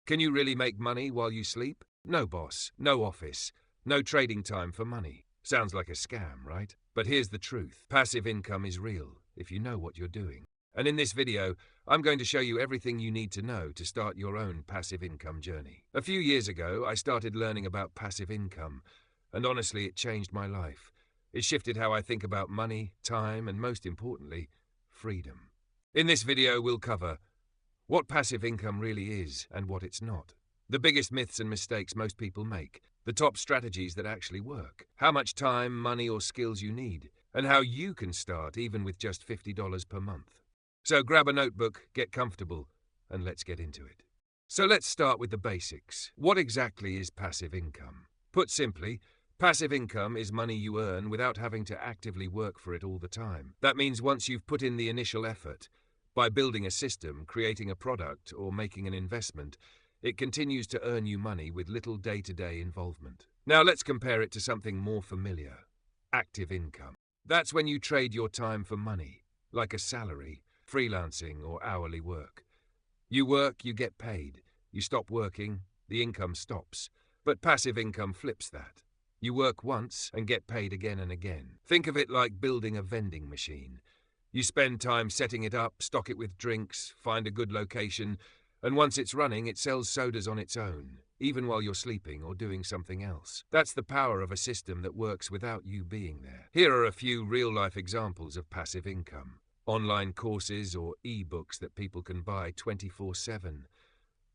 Can you really make money while you sleep? No boss, no office, no trading time for money. Sounds like a scam, right? But here's the truth. Passive income is real, if you know what you're doing. And in this video, I'm going to show you everything you need to know to start your own passive income journey. A few years ago, I started learning about passive income, and honestly, it changed my life. It shifted how I think about money, time, and most importantly, freedom. In this video, we'll cover what passive income really is and what it's not, the biggest myths and mistakes most people make, the top strategies that actually work, how much time, money, or skills you need, and how you can start even with just $50 per month. So grab a notebook, get comfortable, and let's get into it. So let's start with the basics. What exactly is passive income? Put simply, passive income is money you earn without having to actively work for it all the time. That means once you've put in the initial effort, by building a system, creating a product, or making an investment, it continues to earn you money with little day-to-day involvement. Now let's compare it to something more familiar. Active income. That's when you trade your time for money, like a salary, freelancing, or hourly work. You work, you get paid. You stop working, the income stops. But passive income flips that. You work once and get paid again and again. Think of it like building a vending machine. You spend time setting it up, stock it with drinks, find a good location, and once it's running, it sells sodas on its own, even while you're sleeping or doing something else. That's the power of a system that works without you being there. Here are a few real-life examples of passive income. Online courses or e-books that people can buy 24/7.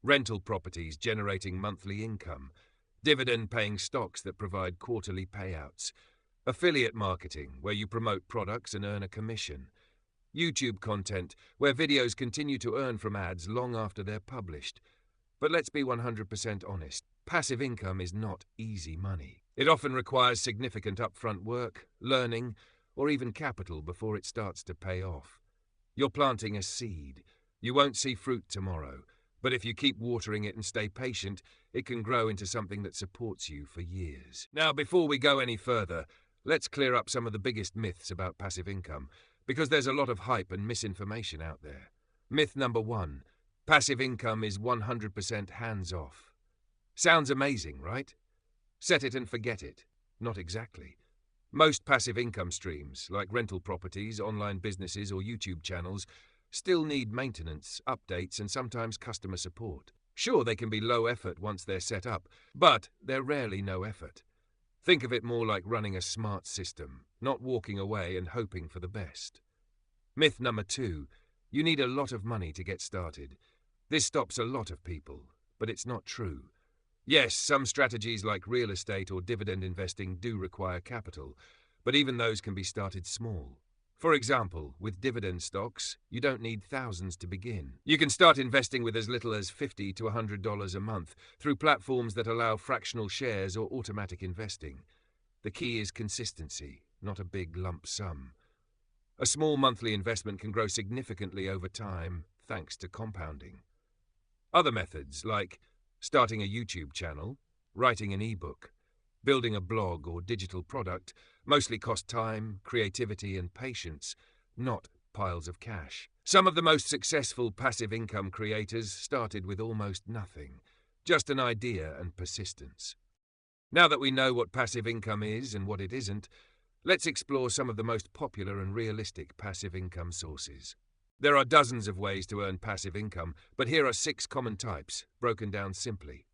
Rental properties generating monthly income. Dividend-paying stocks that provide quarterly payouts. Affiliate marketing, where you promote products and earn a commission. YouTube content, where videos continue to earn from ads long after they're published. But let's be 100% honest. Passive income is not easy money. It often requires significant upfront work, learning, or even capital before it starts to pay off. You're planting a seed. You won't see fruit tomorrow, but if you keep watering it and stay patient, it can grow into something that supports you for years. Now, before we go any further, let's clear up some of the biggest myths about passive income, because there's a lot of hype and misinformation out there. Myth number 1, passive income is 100% hands-off. Sounds amazing, right? Set it and forget it. Not exactly. Most passive income streams, like rental properties, online businesses, or YouTube channels, still need maintenance, updates, and sometimes customer support. Sure, they can be low effort once they're set up, but they're rarely no effort. Think of it more like running a smart system, not walking away and hoping for the best. Myth number 2, you need a lot of money to get started. This stops a lot of people, but it's not true. Yes, some strategies like real estate or dividend investing do require capital, but even those can be started small. For example, with dividend stocks, you don't need thousands to begin. You can start investing with as little as $50 to $100 a month through platforms that allow fractional shares or automatic investing. The key is consistency, not a big lump sum. A small monthly investment can grow significantly over time, thanks to compounding. Other methods, like starting a YouTube channel, writing an ebook, building a blog or digital product, mostly cost time, creativity, and patience, not piles of cash. Some of the most successful passive income creators started with almost nothing, just an idea and persistence. Now that we know what passive income is and what it isn't, let's explore some of the most popular and realistic passive income sources. There are dozens of ways to earn passive income, but here are 6 common types, broken down simply.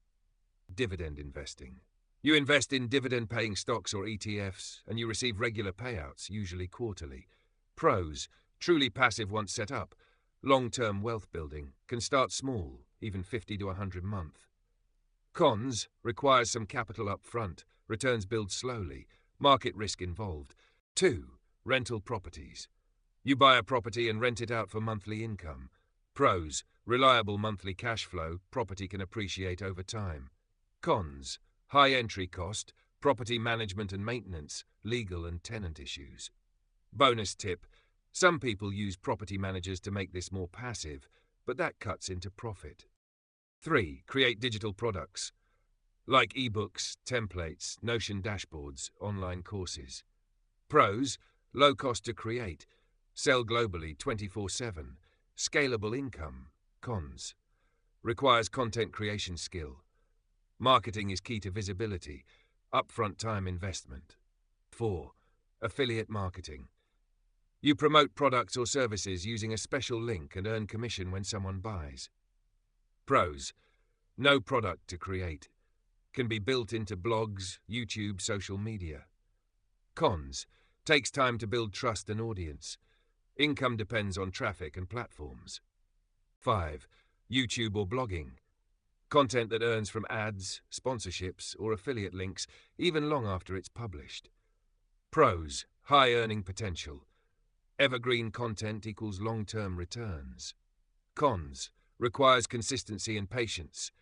Dividend investing. You invest in dividend-paying stocks or ETFs, and you receive regular payouts, usually quarterly. Pros, truly passive once set up. Long-term wealth building, can start small, even 50 to 100 a month. Cons, requires some capital up front, returns build slowly, market risk involved. 2. Rental properties. You buy a property and rent it out for monthly income. Pros, reliable monthly cash flow, property can appreciate over time. Cons, high entry cost, property management and maintenance, legal and tenant issues. Bonus tip, some people use property managers to make this more passive, but that cuts into profit. 3. Create digital products, like ebooks, templates, Notion dashboards, online courses. Pros, low cost to create, sell globally 24/7, scalable income. Cons, requires content creation skill. Marketing is key to visibility, upfront time investment. 4. Affiliate marketing. You promote products or services using a special link and earn commission when someone buys. Pros. No product to create. Can be built into blogs, YouTube, social media. Cons. Takes time to build trust and audience. Income depends on traffic and platforms. 5. YouTube or blogging. Content that earns from ads, sponsorships, or affiliate links, even long after it's published. Pros. High earning potential. Evergreen content equals long-term returns. Cons. Requires consistency and patience.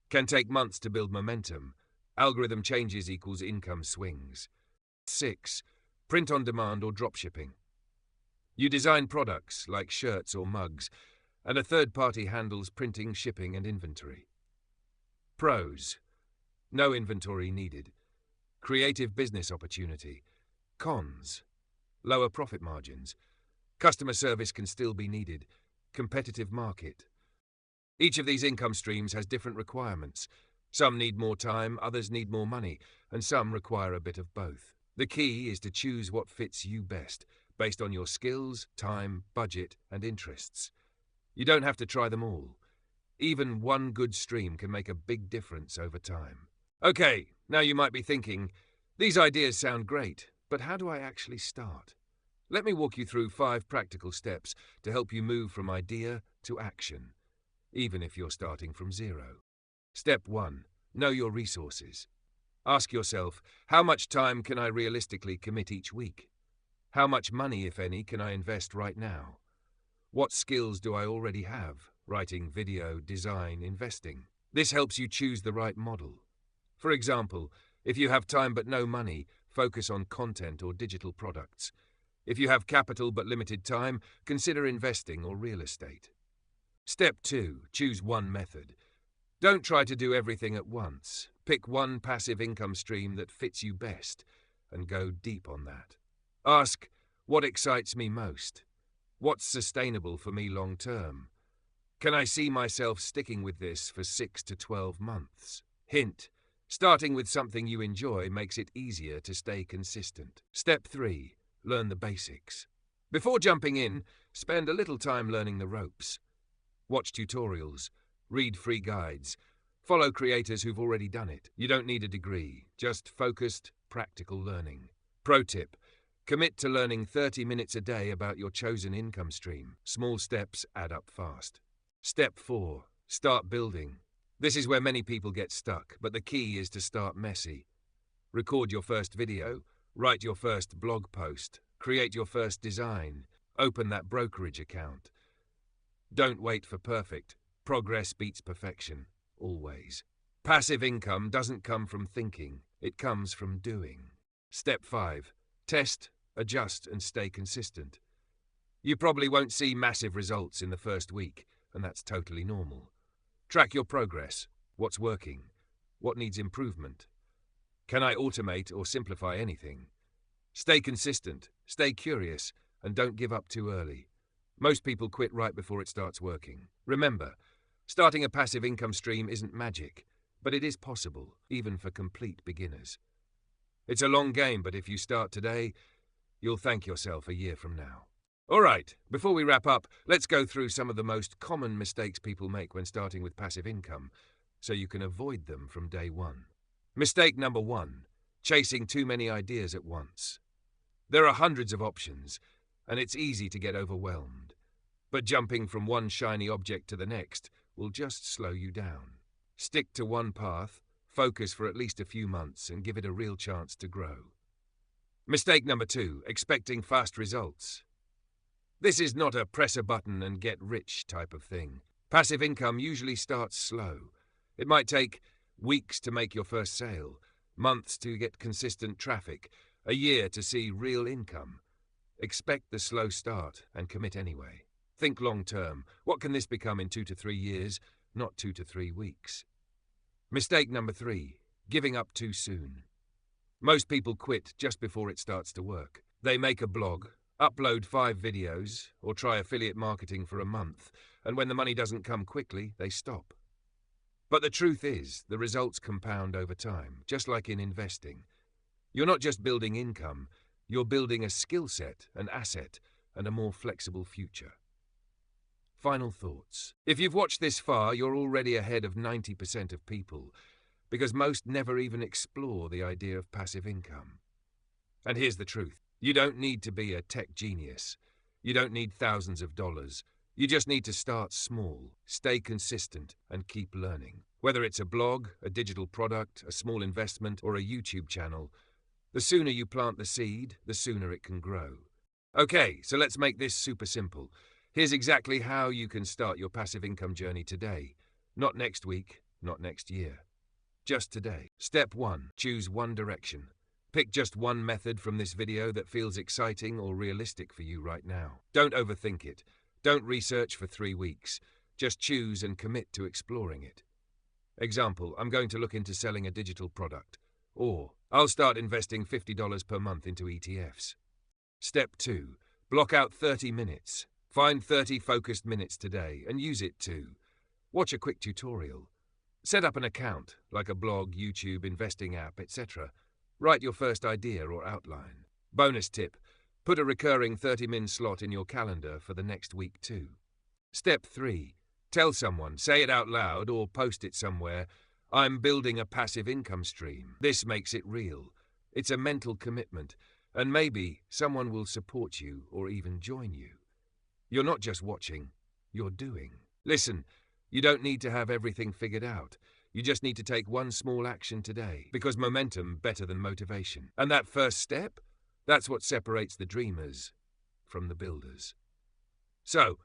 Can take months to build momentum. Algorithm changes equals income swings. 6. Print on demand or dropshipping. You design products like shirts or mugs, and a third party handles printing, shipping, and inventory. Pros. No inventory needed. Creative business opportunity. Cons. Lower profit margins. Customer service can still be needed. Competitive market. Each of these income streams has different requirements. Some need more time, others need more money, and some require a bit of both. The key is to choose what fits you best, based on your skills, time, budget, and interests. You don't have to try them all. Even one good stream can make a big difference over time. Okay, now you might be thinking, these ideas sound great, but how do I actually start? Let me walk you through 5 practical steps to help you move from idea to action, even if you're starting from zero. Step 1. Know your resources. Ask yourself, how much time can I realistically commit each week? How much money, if any, can I invest right now? What skills do I already have? Writing, video, design, investing. This helps you choose the right model. For example, if you have time but no money, focus on content or digital products. If you have capital but limited time, consider investing or real estate. Step 2. Choose one method. Don't try to do everything at once. Pick one passive income stream that fits you best and go deep on that. Ask, what excites me most? What's sustainable for me long term? Can I see myself sticking with this for 6 to 12 months? Hint, starting with something you enjoy makes it easier to stay consistent. Step 3. Learn the basics. Before jumping in, spend a little time learning the ropes. Watch tutorials, read free guides, follow creators who've already done it. You don't need a degree, just focused, practical learning. Pro tip, commit to learning 30 minutes a day about your chosen income stream. Small steps add up fast. Step 4. Start building. This is where many people get stuck, but the key is to start messy. Record your first video, write your first blog post, create your first design, open that brokerage account. Don't wait for perfect. Progress beats perfection, always. Passive income doesn't come from thinking, it comes from doing. Step 5. Test, adjust, and stay consistent. You probably won't see massive results in the first week, and that's totally normal. Track your progress. What's working? What needs improvement? Can I automate or simplify anything? Stay consistent, stay curious, and don't give up too early. Most people quit right before it starts working. Remember, starting a passive income stream isn't magic, but it is possible, even for complete beginners. It's a long game, but if you start today, you'll thank yourself a year from now. All right, before we wrap up, let's go through some of the most common mistakes people make when starting with passive income, so you can avoid them from day one. Mistake number 1, chasing too many ideas at once. There are hundreds of options, and it's easy to get overwhelmed. But jumping from one shiny object to the next will just slow you down. Stick to one path, focus for at least a few months, and give it a real chance to grow. Mistake number 2, expecting fast results. This is not a press a button and get rich type of thing. Passive income usually starts slow. It might take weeks to make your first sale, months to get consistent traffic, a year to see real income. Expect the slow start and commit anyway. Think long term. What can this become in 2 to 3 years, not 2 to 3 weeks? Mistake number 3, giving up too soon. Most people quit just before it starts to work. They make a blog, upload 5 videos, or try affiliate marketing for a month, and when the money doesn't come quickly, they stop. But the truth is, the results compound over time, just like in investing. You're not just building income, you're building a skill set, an asset, and a more flexible future. Final thoughts. If you've watched this far, you're already ahead of 90% of people, because most never even explore the idea of passive income. And here's the truth. You don't need to be a tech genius. You don't need thousands of dollars. You just need to start small, stay consistent, and keep learning. Whether it's a blog, a digital product, a small investment, or a YouTube channel, the sooner you plant the seed, the sooner it can grow. Okay, so let's make this super simple. Here's exactly how you can start your passive income journey today. Not next week, not next year. Just today. Step 1. Choose one direction. Pick just one method from this video that feels exciting or realistic for you right now. Don't overthink it. Don't research for 3 weeks. Just choose and commit to exploring it. Example, I'm going to look into selling a digital product. Or, I'll start investing $50 per month into ETFs. Step 2. Block out 30 minutes. Find 30 focused minutes today and use it to watch a quick tutorial. Set up an account, like a blog, YouTube, investing app, etc. Write your first idea or outline. Bonus tip, put a recurring 30-min slot in your calendar for the next week too. Step 3. Tell someone, say it out loud or post it somewhere, I'm building a passive income stream. This makes it real. It's a mental commitment, and maybe someone will support you or even join you. You're not just watching, you're doing. Listen, you don't need to have everything figured out. You just need to take one small action today, because momentum better than motivation. And that first step, that's what separates the dreamers from the builders. So,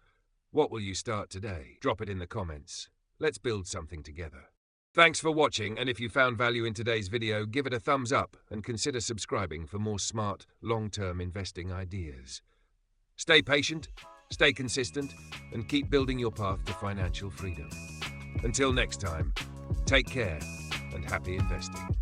what will you start today? Drop it in the comments. Let's build something together. Thanks for watching, and if you found value in today's video, give it a thumbs up and consider subscribing for more smart, long-term investing ideas. Stay patient, stay consistent, and keep building your path to financial freedom. Until next time, take care and happy investing.